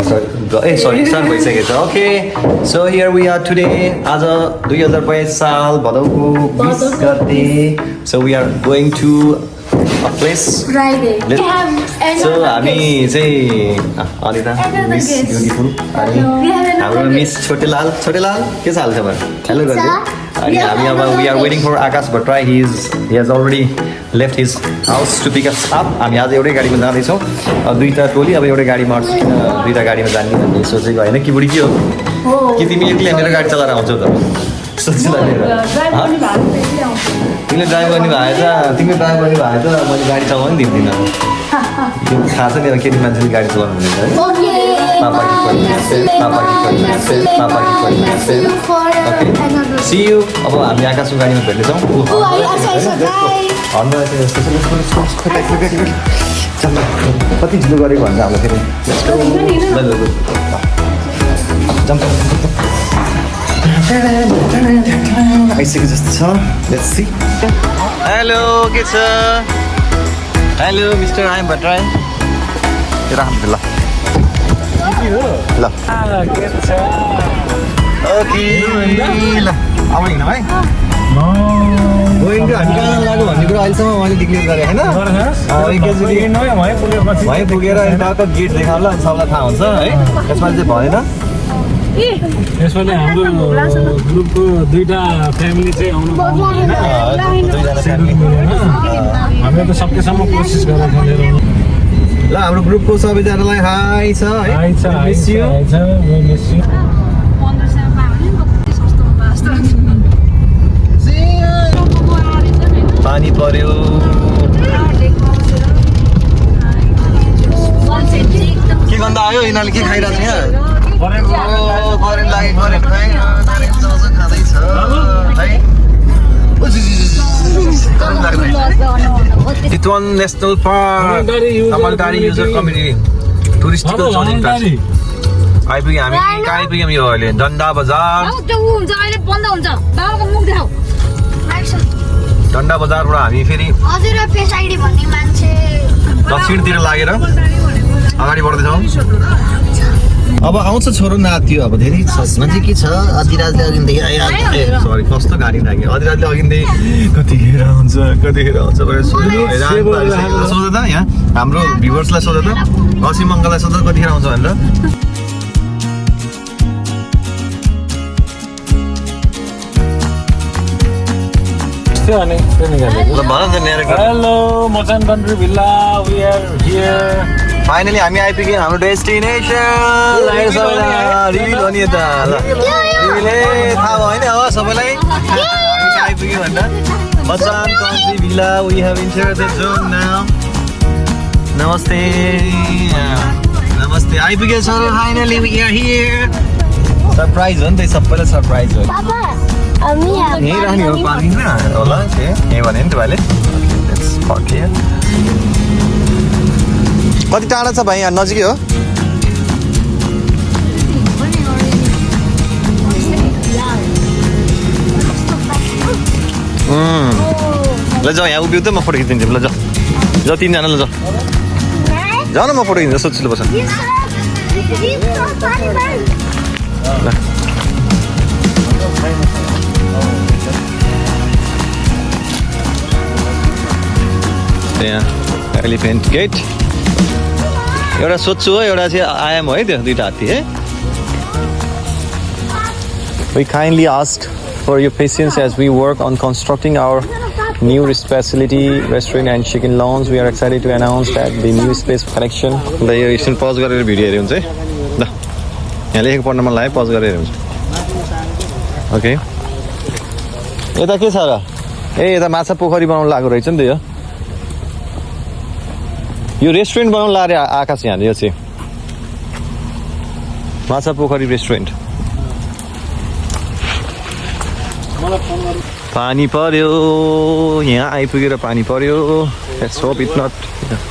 Sorry start भइसकेको छ okay so here we are today आज 2022 साल भदौको 20 गते so we are going to a place so हामी चाहिँ अनिता मिस ब्युटिफुल अनि हाम्रो मिस छोटेलाल के छ हालखबर हेलो गर्दै अनि हामी अब we are waiting for Akash Bhattarai he has already left his house to pick us up हामी आज एउटै गाडीमा जाँदैछौँ दुईवटा टोली अब एउटै गाडीमा अट्छ किन दुईवटा गाडीमा जाने भन्ने सोचेको होइन कि बुढी के हो कि तिमी एक्लै मेरो गाडी चलाएर आउँछौ त तिमीले ड्राइभ गर्ने भए तिमीले ड्राइभ गर्ने भए त मैले गाडी चलाउनु नि दिन्थिनँ यो थाहा छ नि अब केटी मान्छेले गाडी चलाउनु हुँदैन है सी यू अब हामी आकाशको गाडीमा भेट्नेछौँ कति ढिलो गरेको भन्छ हाम्रो फेरि आइसकेको जस्तो छ लेट्स सी हेलो के छ हेलो मिस्टर आइम भट्टराई ल ल ओके ल अब हिँड है गोइङ टु हामी कहाँ लाग्यो भन्ने कुरा अहिलेसम्म मैले डिक्लेयर गरेँ होइन वहीँ पुगेर टक्क गेट देखाउँला अनि सबलाई थाहा हुन्छ है यसमा चाहिँ भएन यसपालि हाम्रो ग्रुपको दुईटा फ्यामिली चाहिँ आउनु हामीले त सकेसम्म कोसिस गरेर खेलेर ल हाम्रो ग्रुपको सबैजनालाई हाई छ पानी पर्यो के भन्दा आयो यिनीहरूले के खाइरहेको छ यहाँ करेन्ट लाग्यो करेन्ट खाँदैछ है चितवन नेसनल पार्क तमलटारी युजर कम्युनिटी टुरिस्टको जोनिङ आइपुग्यौँ हामी कहाँ आइपुग्यौँ यो अहिले डन्डा बजार डन्डा बजारबाट हामी फेरि दक्षिणतिर लागेर अगाडि बढ्दैछौँ अब आउँछ छोरो नातियो अब धेरै चाहिँ के छ अधिराजले अघिदेखि सरी कस्तो गाडी लाग्यो अधिराजले अघिदेखि कतिखेर आउँछ भनेर सोध्दा त यहाँ हाम्रो भ्युवर्सलाई सोध्दा त असीम अङ्कललाई सोध्दा कतिखेर आउँछ भनेर hello Machan country villa we are here finally हामी आइपुग्यौँ हाम्रो डेस्टिनेसन रिभिल हो नि यता ल रिभिलै थाहा भयो नि अब सबैलाई हामी आइपुग्यौँ भनेर Machan country villa we have entered the zone now नमस्ते नमस्ते आइपुग्यो sir finally we are here surprise हो नि त सबैलाई सरप्राइज हो यहीँ राख्ने हो पार्किङमा होला यहीँ भने नि तपाईँले कति टाढा छ भाइ यहाँ नजिकै हो ल जाऊ यहाँ उभिउ त म फोटो खिचिदिन्छु ल जाऊ जाऊ तिनजना ल जाऊ जाऊ न म फोटो खिच्छु सोचिलो बस त्यहाँ एलिफेन्ट गेट एउटा सोध्छु हो एउटा चाहिँ आयाम हो है त्यो दुईवटा हात्ती है We kindly ask for your patience as we work on constructing our new specialty restaurant and chicken lounge. We are excited to announce that the new space collection. ल यो एकछिन पज गरेर भिडियो हेऱ्यो हुन्छ है ल यहाँ लेखेको पढ्न मन लाग्यो पज गरेर हुन्छ ओके यता के छ र ए यता माछा पोखरी बनाउनु लागेको रहेछ नि त यो रेस्टुरेन्ट बनाउनु लाएर आकाश यहाँ यो चाहिँ माछा पोखरी रेस्टुरेन्ट पानी पर्यो यहाँ आइपुगेर पानी पर्यो लेट्स होप इट नट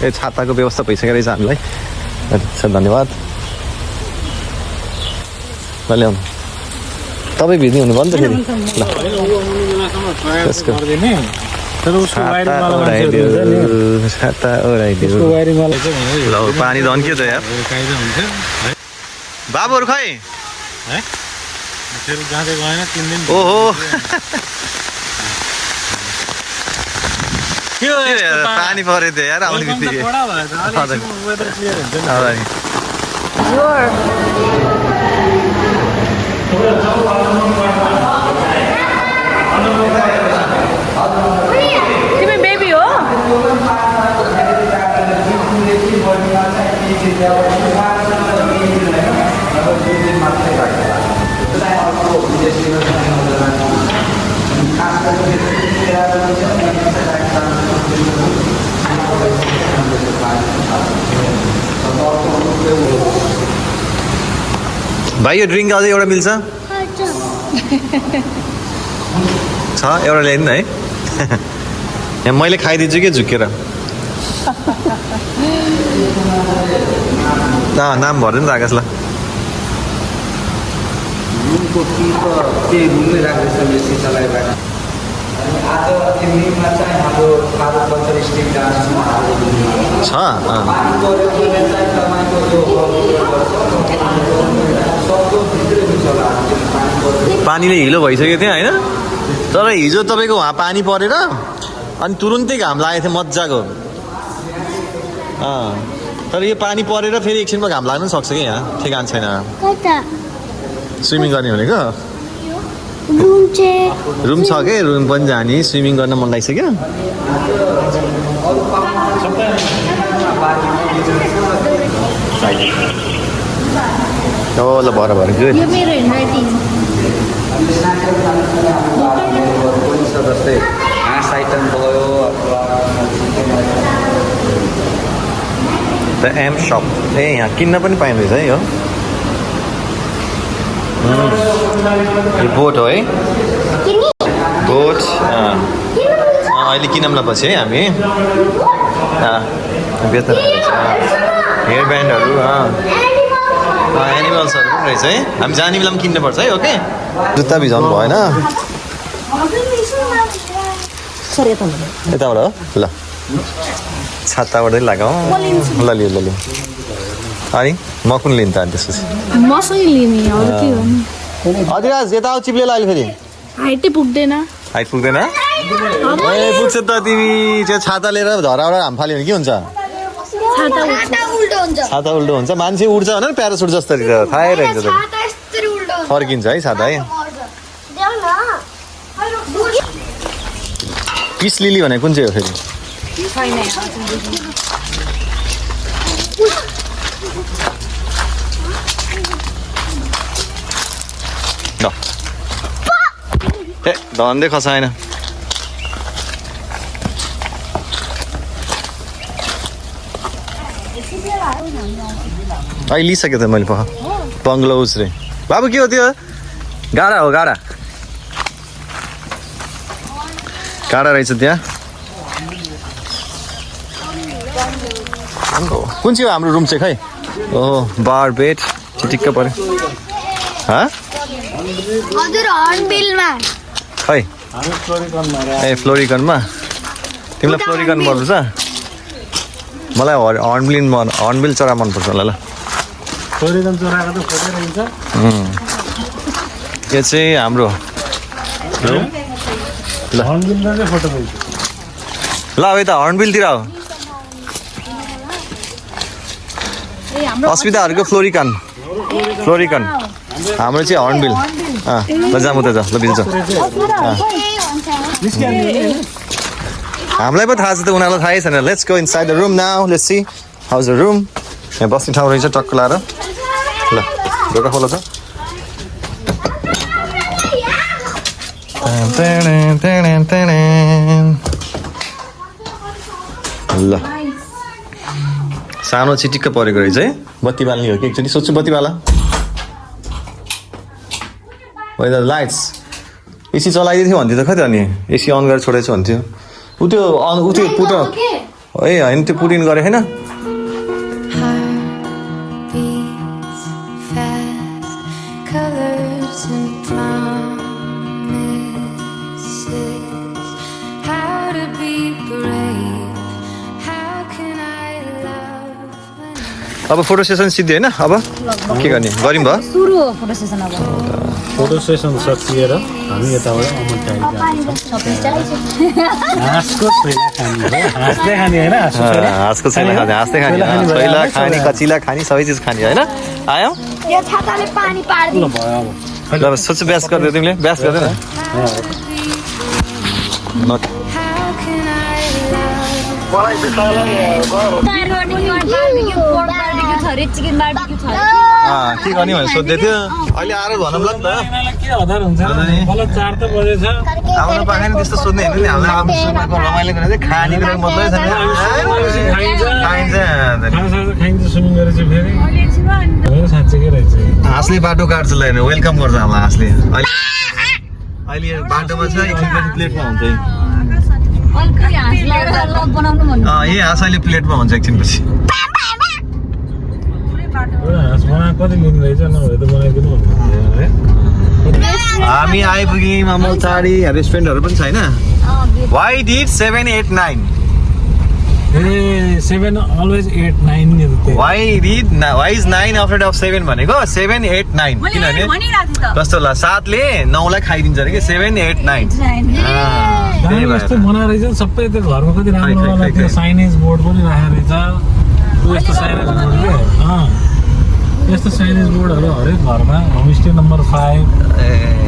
ए छाताको व्यवस्था भइसकेको रहेछ हामीलाई धन्यवाद ल ल्याउनु तपाईँ भिज्नु हुनुभयो नि त फेरि ल पानी झन् के छ यार बाबुहरू खै है फेरि जाँदै गएन 3 दिन ओहो के हो यस्तो पानी पऱ्यो थियो यार आउने बित्तिकै कडा भयो त अलि वेदर क्लियर हुन्छ नि तिमी बेबी हो भाइ यो ड्रिङ्क अझै एउटा मिल्छ छ एउटा ल्याइदिनु न है यहाँ मैले खाइदिन्छु कि झुकेर नाम भरिदिनु त आकाशलाई रुमको कि त त्यही रुममै राख्दैछ बेसी चलाइरहेको आज इभिनिङमा चाहिँ हाम्रो फादर कल्चर स्टेट डान्समा छ पानी पऱ्यो भने चाहिँ तपाईँको सक्दो भित्रै हुन्छ होला पानी पऱ्यो पानीले हिलो भइसक्यो थियो होइन तर हिजो तपाईँको वहाँ पानी परेर अनि तुरुन्तै घाम लागेको थियो मजाको तर यो पानी परेर फेरि एकछिनमा घाम लाग्नु सक्छ कि यहाँ ठेगान छैन स्विमिङ गर्ने भनेको रुम छ कि रुम पनि जाने स्विमिङ गर्न मन लागिसक्यो ल बराबर गुड जस्तै हाँस आइटम भयो द एम सप ए यहाँ किन्न पनि पाइँदो रहेछ है यो बोट हो है बोट अहिले किनौँ न पछि है हामी बेच्न रहेछ हेयर ब्यान्डहरू एनिमल्सहरू पनि रहेछ है हामी जाने बेलामा किन्नुपर्छ है ओके जुत्ता भिजाउनु भएन यताबाट हो ल छाताबाटै लगाऊ ल लियो ल लियो अनि म कुन लिन्छ अनि त्यसपछि मसँगै लिने अरू के गर्नु अधिराज यता आऊ चिप्ले लाग्यो फेरि हाइटै पुग्दैन हाइट पुग्दैन ए पुग्छ त तिमी त्यो छाता लिएर झराबाट हाम फाल्यो भने के हुन्छ छाता उल्टो हुन्छ मान्छे उड्छ भने प्यारासुट जस्तरी त थाहै रहेछ फर्किन्छ है छाता है पिस लिली भने कुन चाहिँ हो फेरि ए धन्दै खसाएन अहिले लिइसकेँ त मैले बङ्गलोज रे बाबु के हो त्यो गाडा हो गाडा गाडा रहेछ त्यहाँ कुन चाहिँ हो हाम्रो रुम चाहिँ खै ओहो बार बेड चिटिक्क पऱ्यो खै ए फ्लोरिकनमा तिमीलाई फ्लोरिकन मनपर्छ मलाई हर्नबिल चरा मनपर्छ होला ल फ्लोरिकन चराको त फोटो रहन्छ यो चाहिँ हाम्रो रुम ल हर्नबिलले फोटो रहन्छ ल अब यता हर्नबिलतिर आऊ अस्मिताहरूको फ्लोरिकन हाम्रो चाहिँ हर्नबिल ल जाम उता जा ल बिल्छ हामीलाई पो थाहा छ त उनीहरूलाई थाहै छैन let's go inside the room now let's see how's the room यहाँ बस्ने ठाउँ रहेछ टक्क लाएर ल ढोका खोला त ल सानो चिटिक्क परेको रहेछ है बत्ती बाल्ने हो कि एकचोटि सोध्छु बत्ती बाला होइन लाइट्स एसी चलाइदिएको थियो भन्थ्यो त खै त अनि एसी अन गरेर छोडेको छु भन्थ्यो ऊ त्यो पुट ए होइन त्यो पुट इन गरे होइन अब फोटो सेसन सिद्धि होइन अब के गर्ने गऱ्यौँ भयो सुरु हो फोटो सेसन अब फोटो सेसन सकिएर हामी यताबाट अमन टाइम हाँसको छैला खाने हो हाँस्दै खाने होइन हाँसको छैन खाने हाँस्दै खाने छैला खाने कचिला खाने सबै चिज खाने होइन आयौँ यो छाताले पानी पार्दिनु भयो अब ल सोच ब्यास गरिदियो तिमीले ब्यास गर्दैन के गर्ने भनेर सोध्दै थियो अहिले आएर भनौँ ल नि त यिनीहरूलाई के हतार हुन्छ बल्ल 4 त बजेछ आउनु पाएन त्यस्तो सोध्ने होइन नि हामीलाई अब सुरुको रमाइलो गर्ने चाहिँ खानेकुराको मतलबै छैन खाइन्छ खाइन्छ स्विमिङ गरेपछि फेरि साँच्चीकै रहेछ हाँसले बाटो काट्छ ल हेर्नु वेलकम गर्छ हामीलाई हाँसले अहिले बाटोमा छ एकछिनपछि प्लेटमा हुन्छ यही हाँस अहिले प्लेटमा हुन्छ एकछिनपछि हाँस बनाएको कति लिनु रहेछ नभए त बनाइदिनु भन्नु हामी आइपुग्यौँ अमलचाडी रेस्टुरेन्टहरू पनि छैन why did 789 a 7 always 8 9 why is 9 after of 7 भनेको 789 किनभने कस्तो होला 7 ले 9 लाई खाइदिन्छ अरे कि 789 यस्तो बनाएर रहेछ सबै त्यो घरमा कति राम्रो होला त्यो साइनेज बोर्ड पनि राखेको रहेछ त्यो यस्तो साइनेज बोर्ड यस्तो साइनेज बोर्डहरू हरेक घरमा होमस्टे नम्बर 5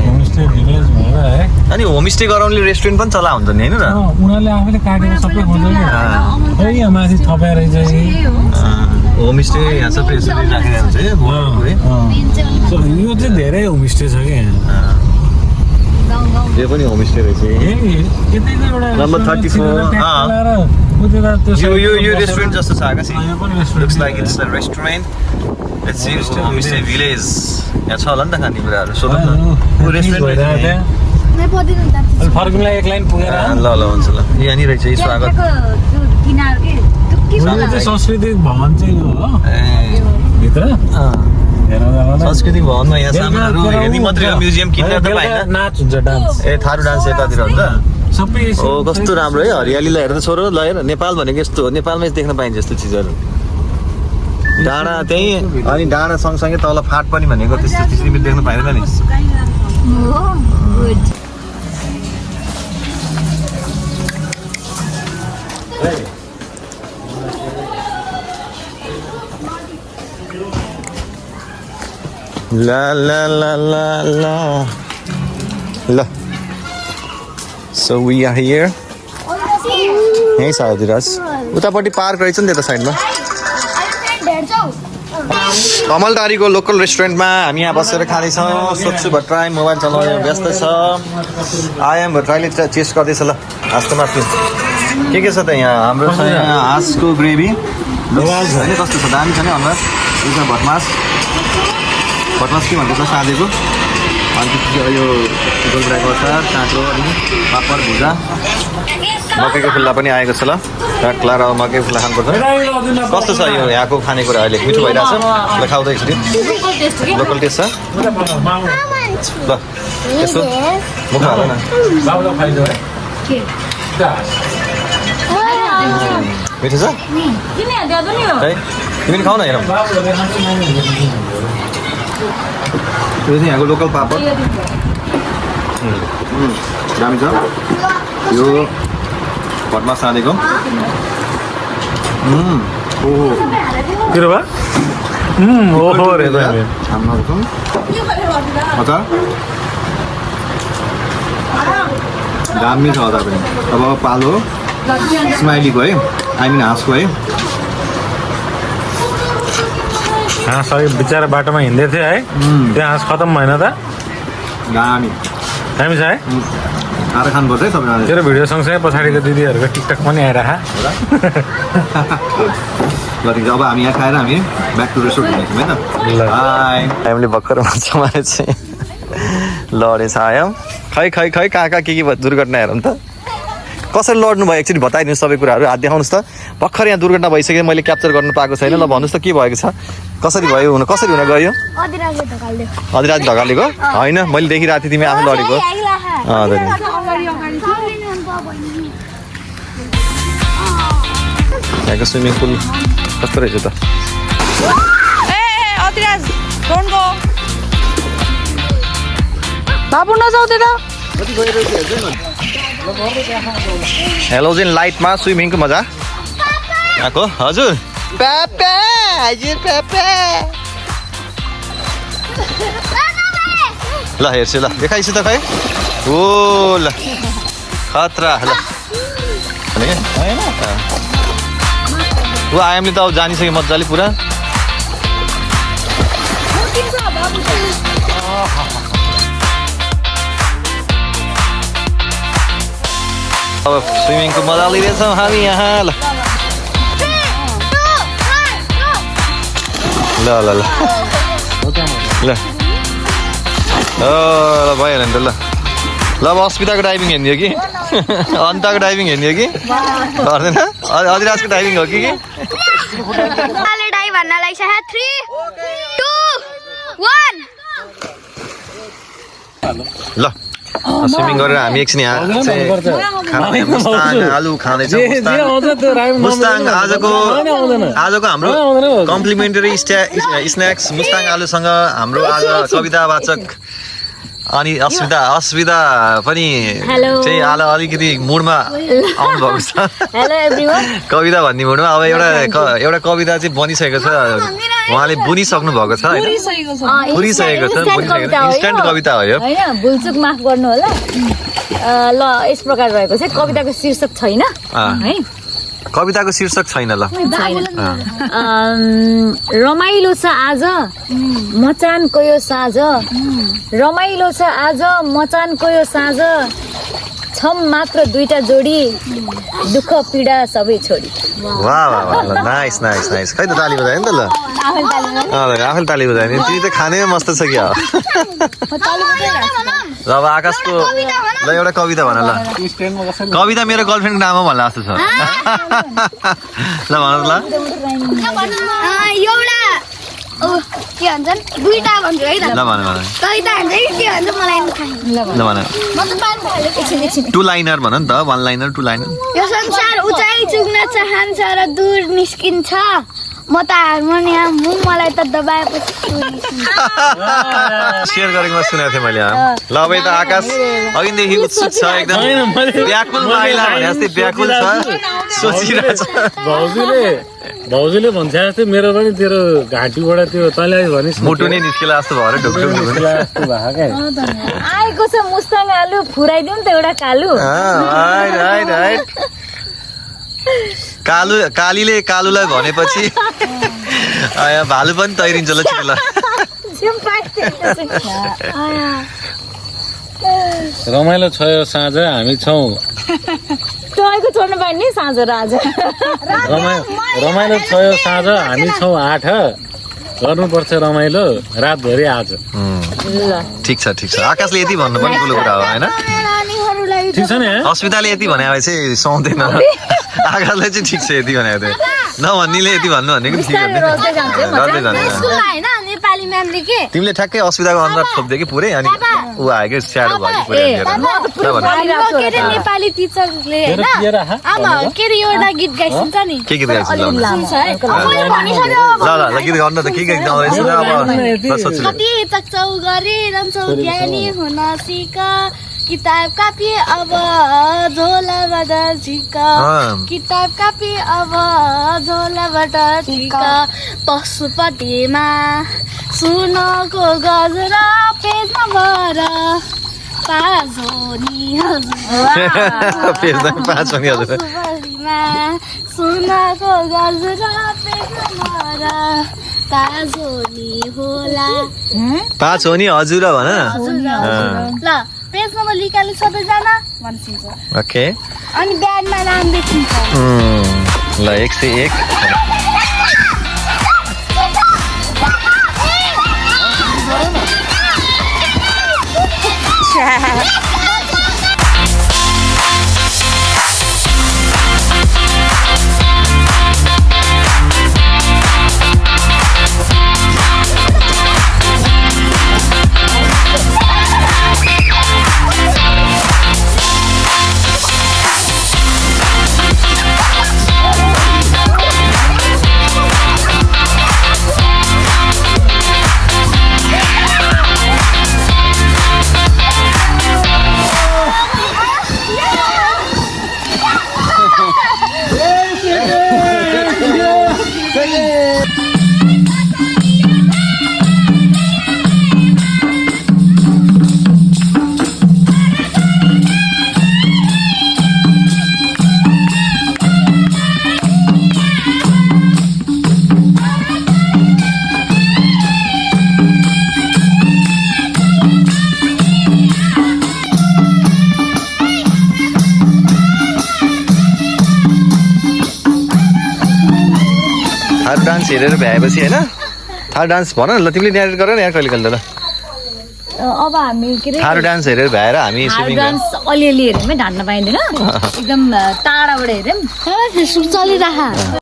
होमस्टे भिलेज भनेर है अनि होमस्टे गराउनेले रेस्टुरेन्ट पनि चला हुन्छ नि हैन र उनीहरूले आफैले काटेको सबै खोज्छ कि खै यहाँ माथि थपाएर रहेछ होमस्टे यहाँ सबै यसरी राखेको हुन्छ है यो चाहिँ धेरै होमस्टे छ कि यहाँ यो पनि होमस्टे रहेछ नम्बर 34 यो रेस्टुरेन्ट जस्तो छ आकाशी looks like it's a restaurant it's homestay village यहाँ छ होला नि त खानेकुराहरू सोधौँ न रेस्टुरेन्ट फर्किनुलाई एक लाइन पुगेर ल हुन्छ ल यहाँनिर रहेछ स्वागत संस्कृति भवन चाहिँ यो हो भित्र सांस्कृतिक भवनमा यहाँ सामानहरू हेर्ने मात्रै हो म्युजियम किन्न त पाइन नाच हुन्छ डान्स ए थारू डान्स यतातिर हुन्छ सबै ओ कस्तो राम्रो है हरियालीलाई हेर्दा छोरो ल हेर नेपाल भनेको यस्तो हो नेपालमै देख्न पाइन्छ यस्तो चिजहरू डाँडा त्यही अनि डाँडा सँगसँगै तल फाट पनि भनेको त्यस्तो त्यसरी पनि देख्न पाइँदैन नि La la la la la. La. So we are here. यही छ हजुर उतापट्टि पार्क रहेछ नि त्यता साइडमा कमलटारीको लोकल रेस्टुरेन्टमा हामी यहाँ बसेर खाँदैछौँ सोध्छु भट्टराई मोबाइल चलाउने व्यस्त छ आयाम भट्टराईले चेस्ट गर्दैछ ल हाँसको माथि के छ त यहाँ हाम्रो छ यहाँ हाँसको ग्रेभी कस्तो छ दामी छ नि अनुहार यो छ भटमास के भन्छ साँधेको अनि यो गोलब्राको अचार काँक्रो अनि पापड भुजा मकैको फुल्ला पनि आएको छ ल काक्ला र मकैको फुल्ला खानुपर्छ कस्तो छ यो यहाँको खानेकुरा अहिले मिठो भइरहेछ ल खाउँदै एकचोटि लोकल टेस्ट छ ल यसो मुख हाल न मिठो छ है तिमी खाऊ न हेरौँ यो चाहिँ यहाँको लोकल पापड दामी छ यो भटमा साँधेको अचार दामी छ अचार पनि अब पालो स्माइलीको है आई मिन हाँसको है हाँस अलिक बिचरा बाटोमा हिँड्दै थियो है त्यो हाँस खतम भएन त दामी दामी छ है आएर खानुपर्छ है तपाईँले तेरो भिडियो सँगसँगै पछाडिको दिदीहरूको टिकटक पनि आइरह ल अब हामी यहाँ खाएर हामी ब्याक टु रेस्टुरेन्ट हुनेछौँ है त हामीले भर्खर माछामा चाहिँ लडेछ आयौँ खै कहाँ के दुर्घटना हेरौँ त कसरी लड्नु भयो एकचोटि बताइदिनुहोस् सबै कुराहरू हात देखाउनुहोस् त भर्खर यहाँ दुर्घटना भइसक्यो मैले क्याप्चर गर्नु पाएको छैन ल भन्नुहोस् त के भएको छ कसरी भयो कसरी हुन गयो अधिराज ढकालेको होइन मैले देखिरहेको थिएँ तिमी आफू लडेको यहाँको स्विमिङ पुल कस्तो रहेछ त Don't go. बाबु नजाऊ त्यता हेलोजन लाइटमा स्विमिङको मजा आएको हजुर पेपे हजुर पेपे ल हेर्छु ल देखाइछु त खै ओ ल खतरा ल ऊ आयामले त अब जानिसक्यो मजाले पुरा अब स्विमिङको मजा लिँदैछौँ हामी यहाँ ल ल ल ल ल ल भइहाल्यो नि त ल ल अब अस्मिताको डाइभिङ हेर्ने हो कि अन्तको डाइभिङ हेर्ने हो कि गर्दैन अधिराजको डाइभिङ हो कि डाइभ भन्न लागिसक्यो 3 2 1 ल स्विमिङ गरेर हामी एकछिन यहाँ चाहिँ मुस्ताङ आलु खाँदैछौँ मुस्ताङ आजको हाम्रो कम्प्लिमेन्टरी स्न्याक्स मुस्ताङ आलुसँग हाम्रो आज कविता वाचक अनि अस्मिता पनि चाहिँ अलिकति मुडमा आउनु भएको छ कविता भन्ने मुडमा अब एउटा कविता चाहिँ बनिसकेको छ उहाँले बुनिसक्नु भएको छ पुरिसकेको छ इन्स्ट्यान्ट कविता हो यो हैन भुलचुक माफ गर्नु होला ल यस प्रकार रहेको छ कविताको शीर्षक छैन है कविताको शीर्षक छैन ल रमाइलो छ आज मचानको यो साँझ रमाइलो छ आज मचानको यो साँझ छम मात्र दुईटा जोडी दुःख पीडा सबै छोडी वाह वाह वाह नाइस नाइस नाइस खै त ताली बजायो नि त ल आफैले ताली बजायो नि तिमी त खानैमा मस्त छ क्या ल अब आकाशको ल एउटा कविता भन ल कविता मेरो गर्लफ्रेन्डको नाममा भन्ला जस्तो छ ल भन ल एउटा के भन्छन् दुईटा भन्छु है त ल भन भन कविता भन्छ कि के भन्छ मलाई ल भन टु लाइनर भन नि त वान लाइनर टु लाइनर यो संसार उचाइ चुक्न चाहन्छ र दूर निस्किन्छ म त हार्मोनियम हुँ मलाई त दबाएपछि सेयर गरेकोमा सुनेको थिएँ मैले ल अब यता आकाश अघिदेखि उत्सुक छ एकदम व्याकुल महिला भने जस्तै व्याकुल छ सोचिरहेछ भाउजूले भन्छ जस्तै मेरो पनि तेरो घाँटीबाट त्यो तैँले भनिस् मुटु नै निस्केला जस्तो भएर ढुकढुक आएको छ मुस्ताङ आलु फुराइदिउँ त एउटा कालु कालीले कालुलाई भनेपछि भालु पनि तैरिन्छ ल छिटो ल रमाइलो छ यो साँझ हामी छौँ तपाईँको छोड्नु पायो नि साँझ र आज रमाइलो छ यो साँझ हामी छौँ 8 गर्नुपर्छ रमाइलो रातभरि आज ठिक छ आकाशले यति भन्नु पनि ठुलो कुरा हो होइन ठिक छ नि अस्मिताले यति भने चाहिँ सुहाउँदैन आकाशलाई चाहिँ ठिक छ यति भनेको थियो नभन्नेले यति भन्नु भनेको ठिक नेपाली म्यामले के तिमीले ठ्याक्कै अस्मिताको अनुहार छोप्दियो कि पुरै अनि ऊ आयो कि स्याडो भयो नेपाली टिचरले हैन आमा के रे एउटा गीत गाइसिन्छ नि के गीत गाइसिन्छ ल गीत गर्नु त के गीत गाउँदैछ अब सोच्छु कति चक्चौ गरे रन्छौ ज्ञानी हुन सिक किताब कापी अब झोलाबाट झिक किताब कापी अब झोलाबाट झिक पशुपतिमा सुनको गजर पेजमा भर पाँचोनी पशुपतिमा सुनको गजर पेजमा भर पाँचोनी होला पाँचोनी हजुर भन ल पेज नम्बर लिकाले सबैजना भनिन्छ ओके अनि ब्याडमा नाम देखिन्छ ल 101 थारू डान्स हेरेर भ्याएपछि होइन थारू डान्स भन न ल तिमीले न्यारेट गर न यार कहिले कहिले ल अब हामी के अरे थारू डान्स हेरेर भ्याएर हामी थारू स्विमिङ डान्स अलिअलि हेऱ्यौँ है ढाड्न पाइँदैन एकदम टाढाबाट हेऱ्यौँ फेसबुक चलिरह